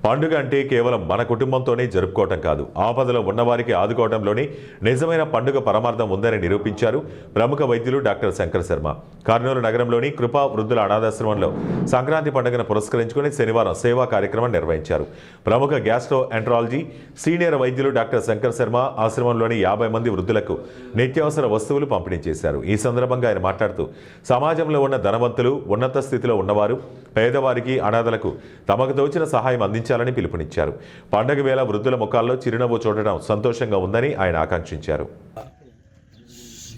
పండుగ అంటే కేవలం మన కుటుంబంతోనే జరుపుకోవటం కాదు, ఆపదలో ఉన్నవారికి ఆదుకోవడంలోనే నిజమైన పండుగ పరమార్థం ఉందని నిరూపించారు ప్రముఖ వైద్యులు డాక్టర్ శంకర్ శర్మ. కర్నూలు నగరంలోని కృపా వృద్ధుల అనాథాశ్రమంలో సంక్రాంతి పండుగను పురస్కరించుకుని శనివారం సేవా కార్యక్రమం నిర్వహించారు. ప్రముఖ గ్యాస్ట్రో ఎంట్రాలజీ సీనియర్ వైద్యులు డాక్టర్ శంకర్ శర్మ ఆశ్రమంలోని 50 మంది వృద్ధులకు నిత్యావసర వస్తువులు పంపిణీ చేశారు. ఈ సందర్భంగా ఆయన మాట్లాడుతూ, సమాజంలో ఉన్న ధనవంతులు, ఉన్నత స్థితిలో ఉన్నవారు, పేదవారికి, అనాథలకు తమకు తోచిన సహాయం అందించాలని పిలుపునిచ్చారు. పండగ వేళ వృద్ధుల ముఖాల్లో చిరునవ్వు చూడటం సంతోషంగా ఉందని ఆయన ఆకాంక్షించారు.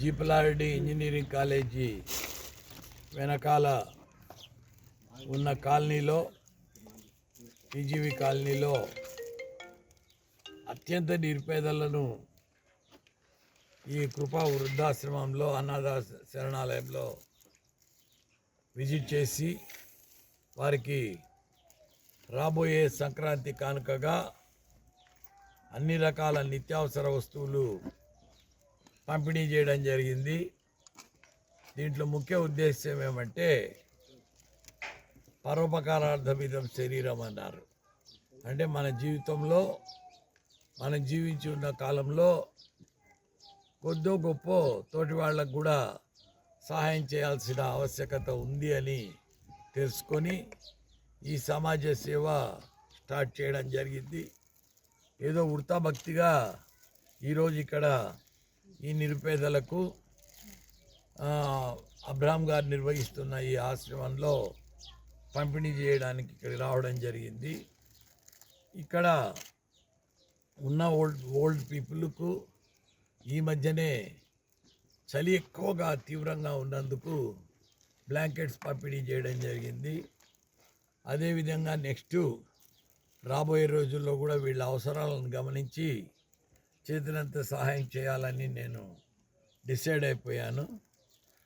జీపలారెడ్డి ఇంజనీరింగ్ కాలేజీ వెనకాల ఉన్న కాలనీలో, టీజీవీ కాలనీలో అత్యంత నిరుపేదలను ఈ కృపా వృద్ధాశ్రమంలో, అనాథ శరణాలయంలో విజిట్ చేసి వారికి రాబోయే సంక్రాంతి కానుకగా అన్ని రకాల నిత్యావసర వస్తువులు పంపిణీ చేయడం జరిగింది. దీంట్లో ముఖ్య ఉద్దేశం ఏమంటే, పరోపకారార్థమిదం శరీరం అన్నారు. అంటే మన జీవితంలో మనం జీవించి ఉన్న కాలంలో కొద్దో గొప్ప తోటి వాళ్ళకు కూడా సహాయం చేయాల్సిన ఆవశ్యకత ఉంది అని తెలుసుకొని ఈ సమాజ సేవ స్టార్ట్ చేయడం జరిగింది. ఏదో వృత్తాభక్తిగా ఈరోజు ఇక్కడ ఈ నిరుపేదలకు అబ్రహాం గారు నిర్వహిస్తున్న ఈ ఆశ్రమంలో పంపిణీ చేయడానికి ఇక్కడికి రావడం జరిగింది. ఇక్కడ ఉన్న ఓల్డ్ పీపుల్కు ఈ మధ్యనే చలి ఎక్కువగా తీవ్రంగా ఉన్నందుకు బ్లాంకెట్స్ పంపిణీ చేయడం జరిగింది. అదేవిధంగా నెక్స్ట్ రాబోయే రోజుల్లో కూడా వీళ్ళ అవసరాలను గమనించి చేతినంత సహాయం చేయాలని నేను డిసైడ్ అయిపోయాను.